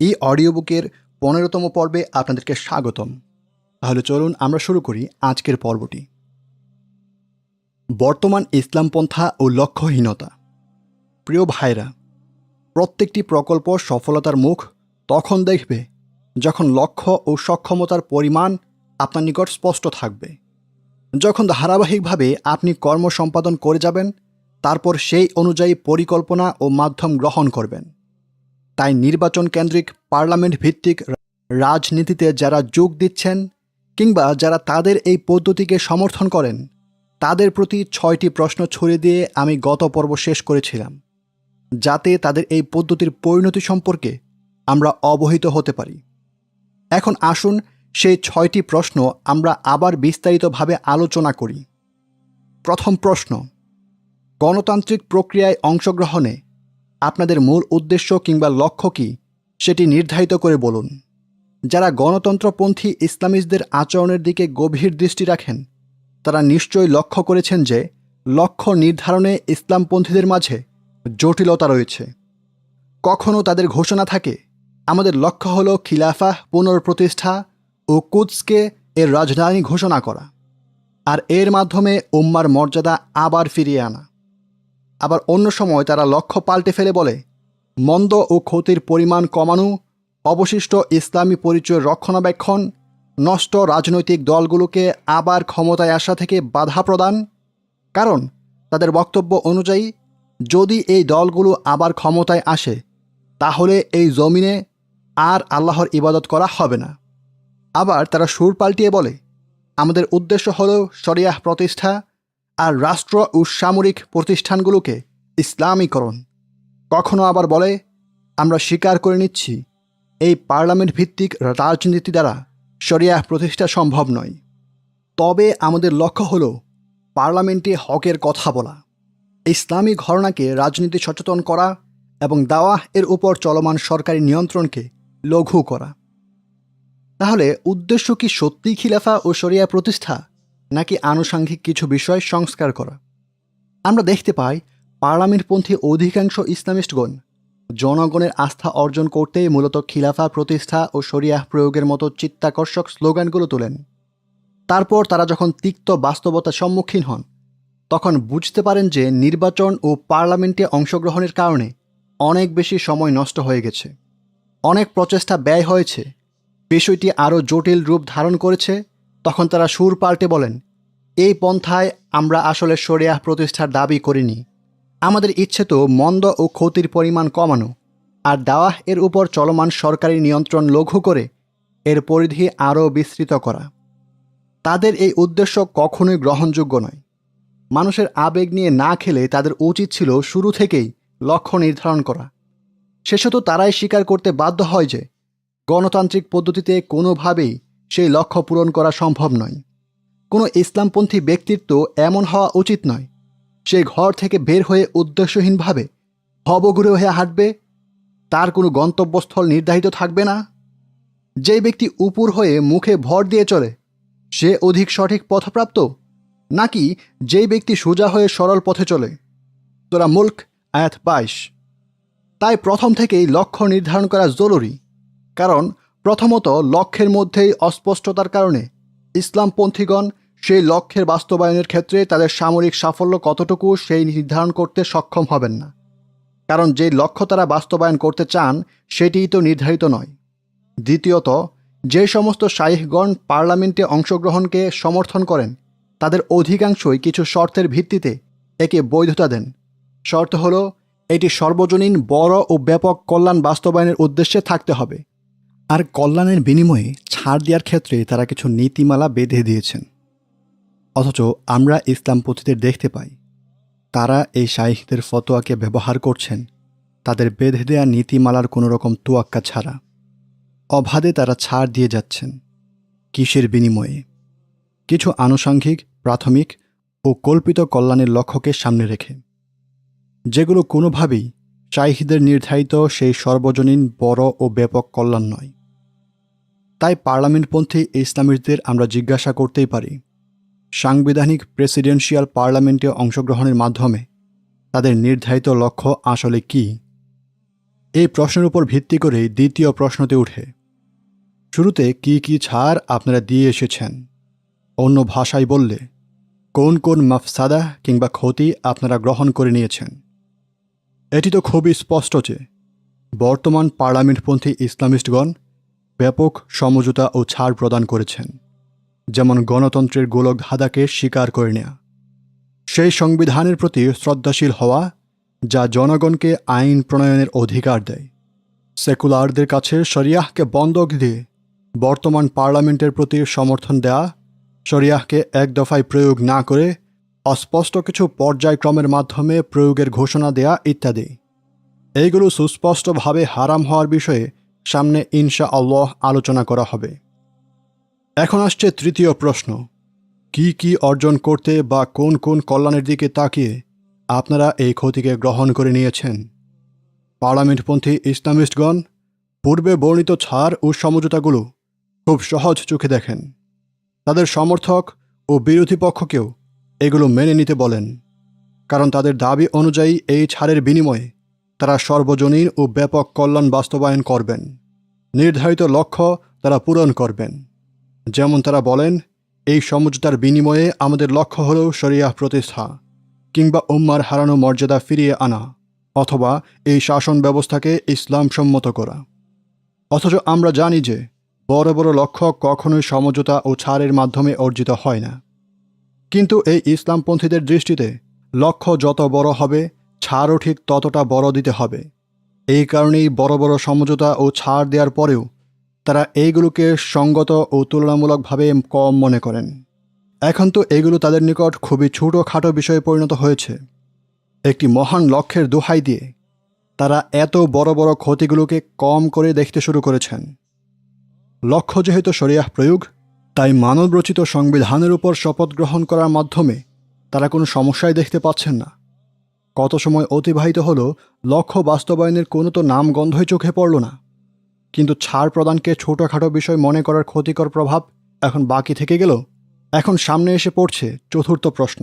এই অডিও বুকের 15তম পর্বে আপনাদেরকে স্বাগতম। তাহলে চলুন আমরা শুরু করি আজকের পর্বটি। বর্তমান ইসলামপন্থা ও লক্ষ্যহীনতা। প্রিয় ভাইরা, প্রত্যেকটি প্রকল্প সফলতার মুখ তখন দেখবে যখন লক্ষ্য ও সক্ষমতার পরিমাণ আপনার নিকট স্পষ্ট থাকবে, যখন ধারাবাহিকভাবে আপনি কর্ম সম্পাদন করে যাবেন, তারপর সেই অনুযায়ী পরিকল্পনা ও মাধ্যম গ্রহণ করবেন। তাই নির্বাচন কেন্দ্রিক পার্লামেন্ট ভিত্তিক রাজনীতিতে যারা যোগ দিচ্ছেন কিংবা যারা তাদের এই পদ্ধতিকে সমর্থন করেন, তাদের প্রতি 6টি প্রশ্ন ছুড়ে দিয়ে আমি গত পর্ব শেষ করেছিলাম, যাতে তাদের এই পদ্ধতির পরিণতি সম্পর্কে আমরা অবহিত হতে পারি। এখন আসুন সেই 6টি প্রশ্ন আমরা আবার বিস্তারিতভাবে আলোচনা করি। প্রথম প্রশ্ন, গণতান্ত্রিক প্রক্রিয়ায় অংশগ্রহণে আপনাদের মূল উদ্দেশ্য কিংবা লক্ষ্য কী সেটি নির্ধারিত করে বলুন। যারা গণতন্ত্রপন্থী ইসলামিস্টদের আচরণের দিকে গভীর দৃষ্টি রাখেন, তারা নিশ্চয়ই লক্ষ্য করেছেন যে লক্ষ্য নির্ধারণে ইসলামপন্থীদের মাঝে জটিলতা রয়েছে। কখনও তাদের ঘোষণা থাকে, আমাদের লক্ষ্য হল খিলাফা পুনঃপ্রতিষ্ঠা ও কুদসকে এর রাজধানী ঘোষণা করা, আর এর মাধ্যমে উম্মার মর্যাদা আবার ফিরিয়ে আনা। আবার অন্য সময় তারা লক্ষ্য পাল্টে ফেলে বলে, মন্দ ও ক্ষতির পরিমাণ কমানো, অবশিষ্ট ইসলামী পরিচয় রক্ষণাবেক্ষণ, নষ্ট রাজনৈতিক দলগুলোকে আবার ক্ষমতায় আসা থেকে বাধা প্রদান। কারণ তাদের বক্তব্য অনুযায়ী যদি এই দলগুলো আবার ক্ষমতায় আসে, তাহলে এই জমিনে আর আল্লাহর ইবাদত করা হবে না। আবার তারা সুর পাল্টিয়ে বলে, আমাদের উদ্দেশ্য হল শরিয়াহ প্রতিষ্ঠা আর রাষ্ট্র ও সামরিক প্রতিষ্ঠানগুলোকে ইসলামীকরণ। কখনো আবার বলে, আমরা স্বীকার করে নিচ্ছি এই পার্লামেন্ট ভিত্তিক রাজনীতি দ্বারা শরিয়াহ প্রতিষ্ঠা সম্ভব নয়, তবে আমাদের লক্ষ্য হল পার্লামেন্টে হকের কথা বলা, ইসলামী ঘরানাকে রাজনীতি সচেতন করা এবং দাওয়াহ এর উপর চলমান সরকারি নিয়ন্ত্রণকে লঘু করা। তাহলে উদ্দেশ্য কি সত্যিই খিলাফা ও শরিয়া প্রতিষ্ঠা, নাকি আনুষাঙ্গিক কিছু বিষয় সংস্কার করা? আমরা দেখতে পাই পার্লামেন্টপন্থী অধিকাংশ ইসলামিস্টগণ জনগণের আস্থা অর্জন করতেই মূলত খিলাফা প্রতিষ্ঠা ও শরিয়াহ প্রয়োগের মতো চিত্তাকর্ষক স্লোগানগুলো তোলেন। তারপর তারা যখন তিক্ত বাস্তবতার সম্মুখীন হন, তখন বুঝতে পারেন যে নির্বাচন ও পার্লামেন্টে অংশগ্রহণের কারণে অনেক বেশি সময় নষ্ট হয়ে গেছে, অনেক প্রচেষ্টা ব্যয় হয়েছে, বিষয়টি আরও জটিল রূপ ধারণ করেছে। তখন তারা সুর পাল্টে বলেন, এই পন্থায় আমরা আসলে শরিয়াহ প্রতিষ্ঠার দাবি করিনি, আমাদের ইচ্ছে তো মন্দ ও ক্ষতির পরিমাণ কমানো আর দাওয়াহ এর উপর চলমান সরকারি নিয়ন্ত্রণ লঘু করে এর পরিধি আরও বিস্তৃত করা। তাদের এই উদ্দেশ্য কখনোই গ্রহণযোগ্য নয়। মানুষের আবেগ নিয়ে না খেলে তাদের উচিত ছিল শুরু থেকেই লক্ষ্য নির্ধারণ করা। শেষত তারাই স্বীকার করতে বাধ্য হয় যে গণতান্ত্রিক পদ্ধতিতে কোনোভাবেই সেই লক্ষ্য পূরণ করা সম্ভব নয়। কোনো ইসলামপন্থী ব্যক্তির তো এমন হওয়া উচিত নয় সে ঘর থেকে বের হয়ে উদ্দেশ্যহীনভাবে ভবঘুরে হয়ে হাঁটবে, তার কোনো গন্তব্যস্থল নির্ধারিত থাকবে না। যেই ব্যক্তি উপর হয়ে মুখে ভর দিয়ে চলে সে অধিক সঠিক পথপ্রাপ্ত, নাকি যেই ব্যক্তি সোজা হয়ে সরল পথে চলে? সূরা মুলক আয়াত 22। তাই প্রথম থেকেই লক্ষ্য নির্ধারণ করা জরুরি, কারণ প্রথমত লক্ষ্যের মধ্যেই অস্পষ্টতার কারণে ইসলামপন্থীগণ সেই লক্ষ্যের বাস্তবায়নের ক্ষেত্রে তাদের সামরিক সাফল্য কতটুকু সেই নির্ধারণ করতে সক্ষম হবেন না, কারণ যে লক্ষ্য তারা বাস্তবায়ন করতে চান সেটিই তো নির্ধারিত নয়। দ্বিতীয়ত, যে সমস্ত শাইখগণ পার্লামেন্টে অংশগ্রহণকে সমর্থন করেন তাদের অধিকাংশই কিছু শর্তের ভিত্তিতে একে বৈধতা দেন। শর্ত হল, এটি সর্বজনীন বড় ও ব্যাপক কল্যাণ বাস্তবায়নের উদ্দেশ্যে থাকতে হবে, আর কল্যাণের বিনিময়ে ছাড় দেওয়ার ক্ষেত্রে তারা কিছু নীতিমালা বেঁধে দিয়েছেন। অথচ আমরা ইসলামপন্থীদের দেখতে পাই তারা এই শাইখদের ফতোয়াকে ব্যবহার করছেন তাদের বেঁধে দেয়া নীতিমালার কোনো রকম তোয়াক্কা ছাড়া। অবাধে তারা ছাড় দিয়ে যাচ্ছেন। কিসের বিনিময়ে? কিছু আনুষাঙ্গিক, প্রাথমিক ও কল্পিত কল্যাণের লক্ষ্যকে সামনে রেখে, যেগুলো কোনোভাবেই শাইখদের নির্ধারিত সেই সর্বজনীন বড় ও ব্যাপক কল্যাণ নয়। তাই পার্লামেন্টপন্থী ইসলামিস্টদের আমরা জিজ্ঞাসা করতেই পারি, সাংবিধানিক প্রেসিডেন্সিয়াল পার্লামেন্টে অংশগ্রহণের মাধ্যমে তাদের নির্ধারিত লক্ষ্য আসলে কী? এই প্রশ্নের উপর ভিত্তি করেই দ্বিতীয় প্রশ্নতে উঠে, শুরুতে কি কি ছাড় আপনারা দিয়ে এসেছেন? অন্য ভাষায় বললে, কোন কোন মাফসাদা কিংবা ক্ষতি আপনারা গ্রহণ করে নিয়েছেন? এটি তো খুবই স্পষ্ট যে বর্তমান পার্লামেন্টপন্থী ইসলামিস্টগণ ব্যাপক সমঝোতা ও ছাড় প্রদান করেছেন, যেমন গণতন্ত্রের গোলক ধাঁধাকে স্বীকার করে নেয়া, সেই সংবিধানের প্রতি শ্রদ্ধাশীল হওয়া যা জনগণকে আইন প্রণয়নের অধিকার দেয়, সেকুলারদের কাছে শরিয়াহকে বন্ধক দিয়ে বর্তমান পার্লামেন্টের প্রতি সমর্থন দেয়া, শরিয়াহকে এক দফায় প্রয়োগ না করে অস্পষ্ট কিছু পর্যায়ক্রমের মাধ্যমে প্রয়োগের ঘোষণা দেয়া ইত্যাদি। এইগুলো সুস্পষ্টভাবে হারাম হওয়ার বিষয়ে সামনে ইনশাআল্লাহ আলোচনা করা হবে। এখন আসছে তৃতীয় প্রশ্ন, কি কি অর্জন করতে বা কোন কোন কল্যাণের দিকে তাকিয়ে আপনারা এই ক্ষতিকে গ্রহণ করে নিয়েছেন? পার্লামেন্টপন্থী ইসলামিস্টগণ পূর্বে বর্ণিত ছাড় ও সমঝোতাগুলো খুব সহজ চোখে দেখেন। তাদের সমর্থক ও বিরোধী পক্ষকেও এগুলো মেনে নিতে বলেন, কারণ তাদের দাবি অনুযায়ী এই ছাড়ের বিনিময়ে তারা সর্বজনীন ও ব্যাপক কল্যাণ বাস্তবায়ন করবেন, নির্ধারিত লক্ষ্য তারা পূরণ করবেন। যেমন তারা বলেন, এই সমঝোতার বিনিময়ে আমাদের লক্ষ্য হল শরিয়াহ প্রতিষ্ঠা কিংবা উম্মার হারানো মর্যাদা ফিরিয়ে আনা, অথবা এই শাসন ব্যবস্থাকে ইসলাম সম্মত করা। অথচ আমরা জানি যে বড় বড় লক্ষ্য কখনোই সমঝোতা ও ছাড়ের মাধ্যমে অর্জিত হয় না। কিন্তু এই ইসলামপন্থীদের দৃষ্টিতে লক্ষ্য যত বড় হবে, ছাড়ও ঠিক ততটা বড় দিতে হবে। এই কারণেই বড় বড় সমঝোতা ও ছাড় দেওয়ার পরেও তারা এইগুলোকে সঙ্গত ও তুলনামূলকভাবে কম মনে করেন। এখন তো এগুলো তাদের নিকট খুবই ছোটোখাটো বিষয়ে পরিণত হয়েছে। একটি মহান লক্ষ্যের দোহাই দিয়ে তারা এত বড় বড় ক্ষতিগুলোকে কম করে দেখতে শুরু করেছেন। লক্ষ্য যেহেতু শরিয়াহ প্রয়োগ, তাই মানবরচিত সংবিধানের উপর শপথ গ্রহণ করার মাধ্যমে তারা কোনো সমস্যাই দেখতে পাচ্ছেন না। কত সময় অতিবাহিত হলো, লক্ষ্য বাস্তবায়নের কোনো তো নামগন্ধই চোখে পড়ল না। কিন্তু ছাড় প্রদানকে ছোটোখাটো বিষয় মনে করার ক্ষতিকর প্রভাব এখন বাকি থেকে গেল। এখন সামনে এসে পড়ছে চতুর্থ প্রশ্ন,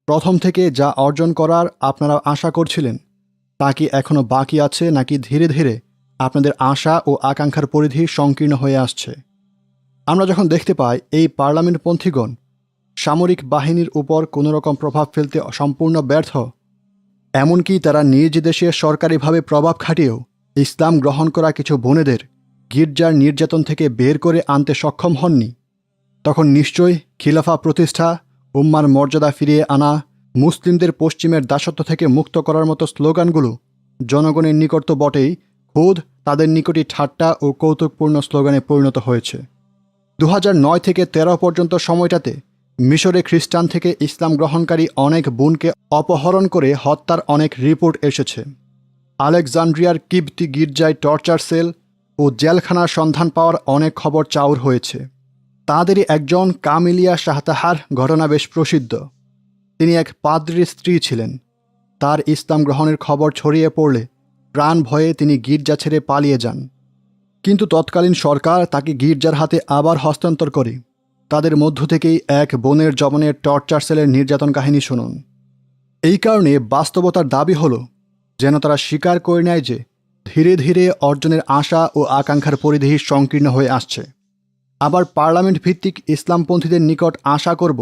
প্রথম থেকে যা অর্জন করার আপনারা আশা করছিলেন তা কি এখনও বাকি আছে, নাকি ধীরে ধীরে আপনাদের আশা ও আকাঙ্ক্ষার পরিধি সংকীর্ণ হয়ে আসছে? আমরা যখন দেখতে পাই এই পার্লামেন্টপন্থীগণ সামরিক বাহিনীর উপর কোনো রকম প্রভাব ফেলতে সম্পূর্ণ ব্যর্থ, এমনকি তারা নিজ দেশে সরকারিভাবে প্রভাব খাটিয়েও ইসলাম গ্রহণ করা কিছু বোনেদের গির্জার নির্যাতন থেকে বের করে আনতে সক্ষম হননি, তখন নিশ্চয়ই খিলাফা প্রতিষ্ঠা, উম্মার মর্যাদা ফিরিয়ে আনা, মুসলিমদের পশ্চিমের দাসত্ব থেকে মুক্ত করার মতো স্লোগানগুলো জনগণের নিকট তো বটেই, খোদ তাদের নিকটই ঠাট্টা ও কৌতুকপূর্ণ স্লোগানে পরিণত হয়েছে। 2009 থেকে 13 পর্যন্ত সময়টাতে মিশরে খ্রিস্টান থেকে ইসলাম গ্রহণকারী অনেক বোনকে অপহরণ করে হত্যার অনেক রিপোর্ট এসেছে। আলেকজান্ড্রিয়ার কিবতি গির্জায় টর্চার সেল ও জেলখানার সন্ধান পাওয়ার অনেক খবর চাউর হয়েছে। তাঁদেরই একজন কামিলিয়া শাহতাহার ঘটনা বেশ প্রসিদ্ধ। তিনি এক পাদ্রির স্ত্রী ছিলেন। তার ইসলাম গ্রহণের খবর ছড়িয়ে পড়লে প্রাণ ভয়ে তিনি গির্জা ছেড়ে পালিয়ে যান, কিন্তু তৎকালীন সরকার তাকে গির্জার হাতে আবার হস্তান্তর করে। তাদের মধ্য থেকেই এক বোনের জবনের টর্চার সেলের নির্যাতন কাহিনী শুনুন। এই কারণে বাস্তবতার দাবি হলো যেন তারা স্বীকার করে নেয় যে ধীরে ধীরে অর্জনের আশা ও আকাঙ্ক্ষার পরিধি সংকীর্ণ হয়ে আসছে। আবার পার্লামেন্ট ভিত্তিক ইসলামপন্থীদের নিকট আশা করব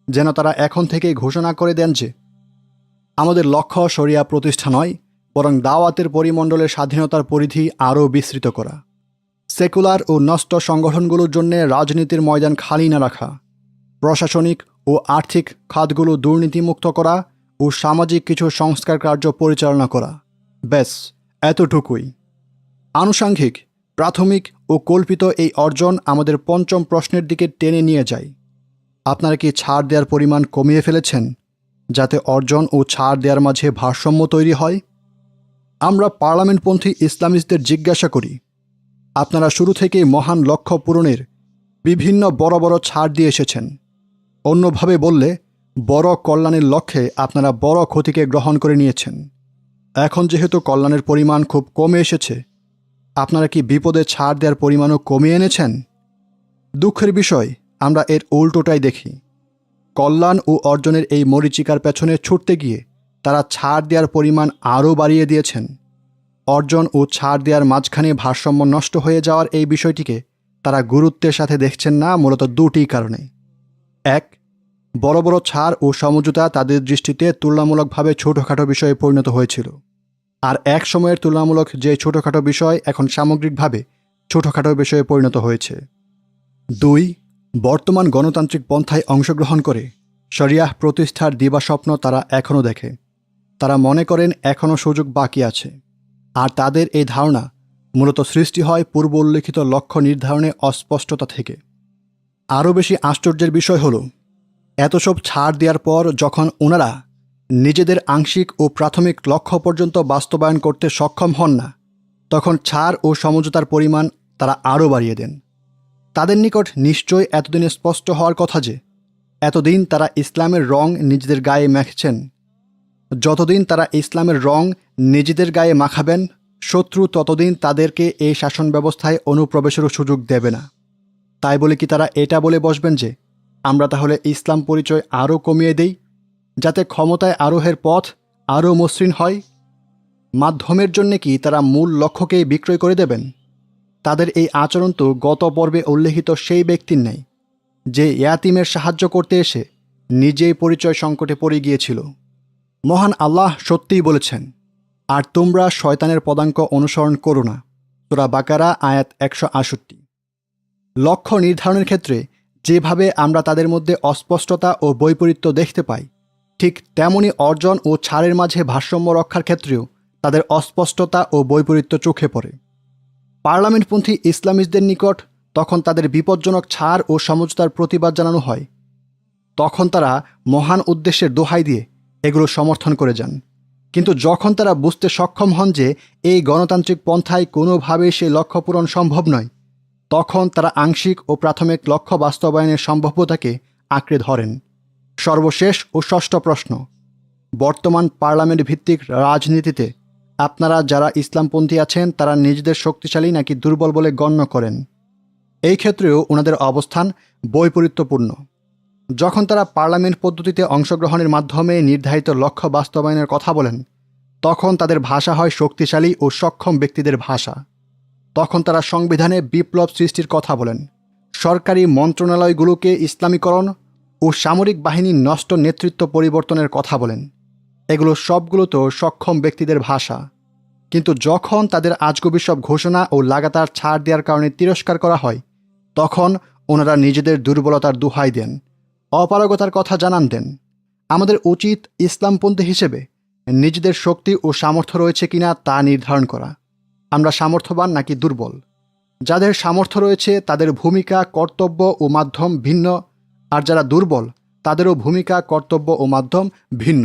যেন তারা এখন থেকেই ঘোষণা করে দেন যে আমাদের লক্ষ্য শরিয়া প্রতিষ্ঠা নয়, বরং দাওয়াতের পরিমণ্ডলের স্বাধীনতার পরিধি আরও বিস্তৃত করা, সেকুলার ও নষ্ট সংগঠনগুলোর জন্য রাজনীতির ময়দান খালি না রাখা, প্রশাসনিক ও আর্থিক খাতগুলো দুর্নীতিমুক্ত করা ও সামাজিক কিছু সংস্কার কার্য পরিচালনা করা। ব্যাস এতটুকুই। আনুষাঙ্গিক, প্রাথমিক ও কল্পিত এই অর্জন আমাদের পঞ্চম প্রশ্নের দিকে টেনে নিয়ে যায়। আপনারা কি ছাড় দেওয়ার পরিমাণ কমিয়ে ফেলেছেন যাতে অর্জন ও ছাড় দেওয়ার মাঝে ভারসাম্য তৈরি হয়? আমরা পার্লামেন্টপন্থী ইসলামিস্টদের জিজ্ঞাসা করি, আপনারা শুরু থেকেই মহান লক্ষ্য পূরণের বিভিন্ন বড় বড় ছাড় দিয়ে এসেছেন। অন্যভাবে বললে, বড় কল্যাণের লক্ষ্যে আপনারা বড় ক্ষতিকে গ্রহণ করে নিয়েছেন। এখন যেহেতু কল্যাণের পরিমাণ খুব কমে এসেছে, আপনারা কি বিপদে ছাড় দেওয়ার পরিমাণও কমিয়ে এনেছেন? দুঃখের বিষয়, আমরা এর উল্টোটাই দেখি। কল্যাণ ও অর্জনের এই মরীচিকার পেছনে ছুটতে গিয়ে তারা ছাড় দেওয়ার পরিমাণ আরও বাড়িয়ে দিয়েছেন। অর্জন ও ছাড় দেওয়ার মাঝখানে ভারসাম্য নষ্ট হয়ে যাওয়ার এই বিষয়টিকে তারা গুরুত্বের সাথে দেখছেন না মূলত দুটি কারণে। এক, বড় বড় ছাড় ও সমঝোতা তাদের দৃষ্টিতে তুলনামূলকভাবে ছোটোখাটো বিষয়ে পরিণত হয়েছিল, আর এক সময়ের তুলনামূলক যে ছোটোখাটো বিষয় এখন সামগ্রিকভাবে ছোটোখাটো বিষয়ে পরিণত হয়েছে। দুই, বর্তমান গণতান্ত্রিক পন্থায় অংশগ্রহণ করে শরিয়াহ প্রতিষ্ঠার দিবাস্বপ্ন তারা এখনও দেখে। তারা মনে করেন এখনও সুযোগ বাকি আছে, আর তাদের এই ধারণা মূলত সৃষ্টি হয় পূর্ব উল্লেখিত লক্ষ্য নির্ধারণে অস্পষ্টতা থেকে। আরও বেশি আশ্চর্যের বিষয় হল, এত সব ছাড় দেওয়ার পর যখন ওনারা নিজেদের আংশিক ও প্রাথমিক লক্ষ্য পর্যন্ত বাস্তবায়ন করতে সক্ষম হন না, তখন ছাড় ও সমঝোতার পরিমাণ তারা আরও বাড়িয়ে দেন। তাদের নিকট নিশ্চয় এতদিন স্পষ্ট হওয়ার কথা যে এতদিন তারা ইসলামের রং নিজেদের গায়ে মাখছেন। যতদিন তারা ইসলামের রং নিজেদের গায়ে মাখাবেন, শত্রু ততদিন তাদেরকে এই শাসন ব্যবস্থায় অনুপ্রবেশেরও সুযোগ দেবে না। তাই বলে কি তারা এটা বলে বসবেন যে আমরা তাহলে ইসলাম পরিচয় আরও কমিয়ে দেই, যাতে ক্ষমতায় আরোহের পথ আরও মসৃণ হয়? মাধ্যমের জন্যে কি তারা মূল লক্ষ্যকেই বিক্রয় করে দেবেন? তাদের এই আচরণ তো গত পর্বে উল্লেখিত সেই ব্যক্তির নেই যে ইয়াতিমের সাহায্য করতে এসে নিজেই পরিচয় সংকটে পড়ে গিয়েছিল। মহান আল্লাহ সত্যিই বলেছেন, আর তোমরা শয়তানের পদাঙ্ক অনুসরণ করো না। সূরা বাকারা আয়াত 168। লক্ষ্য নির্ধারণের ক্ষেত্রে যেভাবে আমরা তাদের মধ্যে অস্পষ্টতা ও বৈপরীত্য দেখতে পাই, ঠিক তেমনি অর্জন ও ছাড়ের মাঝে ভারসাম্য রক্ষার ক্ষেত্রেও তাদের অস্পষ্টতা ও বৈপরীত্য চোখে পড়ে। পার্লামেন্টপন্থী ইসলামিস্টদের নিকট তখন তাদের বিপজ্জনক ছাড় ও সমঝোতার প্রতিবাদ জানানো হয়, তখন তারা মহান উদ্দেশ্যের দোহাই দিয়ে এগুলো সমর্থন করে যান। কিন্তু যখন তারা বুঝতে সক্ষম হন যে এই গণতান্ত্রিক পন্থায় কোনোভাবেই সেই লক্ষ্য পূরণ সম্ভব নয়, তখন তারা আংশিক ও প্রাথমিক লক্ষ্য বাস্তবায়নের সম্ভাব্যতাকে আঁকড়ে ধরেন। সর্বশেষ ও ষষ্ঠ প্রশ্ন, বর্তমান পার্লামেন্ট ভিত্তিক রাজনীতিতে আপনারা যারা ইসলামপন্থী আছেন তারা নিজেদের শক্তিশালী নাকি দুর্বল বলে গণ্য করেন? এই ক্ষেত্রেও ওনাদের অবস্থান বৈপরীত্যপূর্ণ। যখন তারা পার্লামেন্ট পদ্ধতিতে অংশগ্রহণের মাধ্যমে নির্ধারিত লক্ষ্য বাস্তবায়নের কথা বলেন, তখন তাদের ভাষা হয় শক্তিশালী ও সক্ষম ব্যক্তিদের ভাষা। তখন তারা সংবিধানে বিপ্লব সৃষ্টির কথা বলেন, সরকারি মন্ত্রণালয়গুলোকে ইসলামীকরণ ও সামরিক বাহিনীর নষ্ট নেতৃত্ব পরিবর্তনের কথা বলেন। এগুলো সবগুলো তো সক্ষম ব্যক্তিদের ভাষা। কিন্তু যখন তাদের আজগুবি সব ঘোষণা ও লাগাতার ছাড় দেওয়ার কারণে তিরস্কার করা হয়, তখন ওনারা নিজেদের দুর্বলতার দোহাই দেন, অপারগতার কথা জানান দেন। আমাদের উচিত ইসলামপন্থী হিসেবে নিজেদের শক্তি ও সামর্থ্য রয়েছে কিনা তা নির্ধারণ করা। আমরা সামর্থ্যবান নাকি দুর্বল? যাদের সামর্থ্য রয়েছে তাদের ভূমিকা, কর্তব্য ও মাধ্যম ভিন্ন, আর যারা দুর্বল তাদেরও ভূমিকা, কর্তব্য ও মাধ্যম ভিন্ন।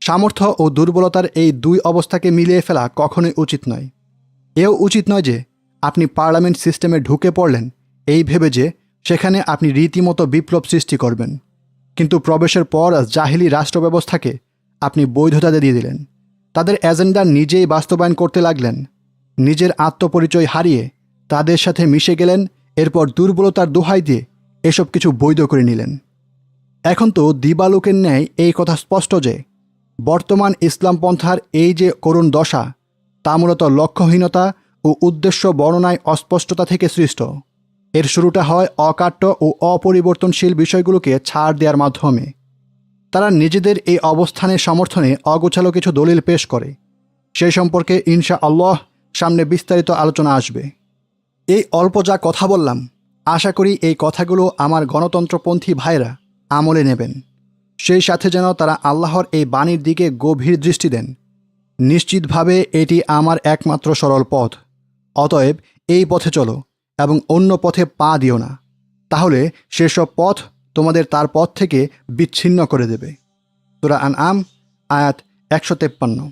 সামর্থ্য ও দুর্বলতার এই দুই অবস্থাকে মিলিয়ে ফেলা কখনোই উচিত নয়। এও উচিত নয় যে আপনি পার্লামেন্ট সিস্টেমে ঢুকে পড়লেন এই ভেবে যে সেখানে আপনি রীতিমতো বিপ্লব সৃষ্টি করবেন, কিন্তু প্রবেশের পর জাহিলি রাষ্ট্র ব্যবস্থাকে আপনি বৈধতা দিয়ে দিলেন, তাদের এজেন্ডা নিজেই বাস্তবায়ন করতে লাগলেন, নিজের আত্মপরিচয় হারিয়ে তাদের সাথে মিশে গেলেন, এরপর দুর্বলতার দোহাই দিয়ে এসব কিছু বৈধ করে নিলেন। এখন তো দিবালোকের ন্যায় এই কথা স্পষ্ট যে বর্তমান ইসলামপন্থার এই যে করুণ দশা, তা মূলত লক্ষ্যহীনতা ও উদ্দেশ্য বর্ণনায় অস্পষ্টতা থেকে সৃষ্ট। এর শুরুটা হয় অকাট্য ও অপরিবর্তনশীল বিষয়গুলোকে ছাড় দেওয়ার মাধ্যমে। তারা নিজেদের এই অবস্থানের সমর্থনে অগোছালো কিছু দলিল পেশ করে। সেই সম্পর্কে ইনশা আল্লাহ সামনে বিস্তারিত আলোচনা আসবে। এই অল্প যা কথা বললাম, আশা করি এই কথাগুলো আমার গণতন্ত্রপন্থী ভাইরা আমলে নেবেন। সেই সাথে যেন তারা আল্লাহর এই বাণীর দিকে গভীর দৃষ্টি দেন। নিশ্চিতভাবে এটি আমার একমাত্র সরল পথ। অতএব এই পথে চলো এবং অন্য পথে পা দিও না, তাহলে সেসব পথ তোমাদের তার পথ থেকে বিচ্ছিন্ন করে দেবে। সূরা আনআম আয়াত 153।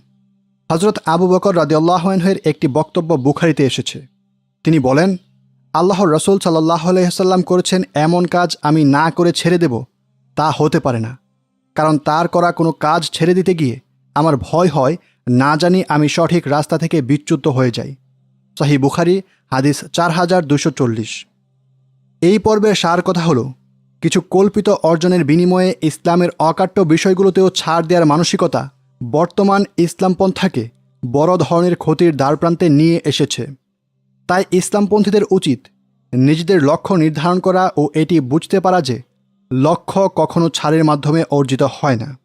হযরত আবু বকর রাদিয়াল্লাহু আনহুর একটি বক্তব্য বুখারীতে এসেছে। তিনি বলেন, আল্লাহর রাসূল সাল্লাল্লাহু আলাইহি ওয়াসাল্লাম করেছেন এমন কাজ আমি না করে ছেড়ে দেব, তা হতে পারে না। কারণ তার করা কোনো কাজ ছেড়ে দিতে গিয়ে আমার ভয় হয় না জানি আমি সঠিক রাস্তা থেকে বিচ্যুত হয়ে যাই। সহিহ বুখারী হাদিস 4240। এই পর্বের সার কথা হলো, কিছু কল্পিত অর্জনের বিনিময়ে ইসলামের অকাট্য বিষয়গুলোতেও ছাড় দেওয়ার মানসিকতা বর্তমান ইসলামপন্থাকে বড় ধরনের ক্ষতির দ্বারপ্রান্তে নিয়ে এসেছে। তাই ইসলামপন্থীদের উচিত নিজেদের লক্ষ্য নির্ধারণ করা ও এটি বুঝতে পারা যে লক্ষ্য কখনো ছাড়ের মাধ্যমে অর্জিত হয় না।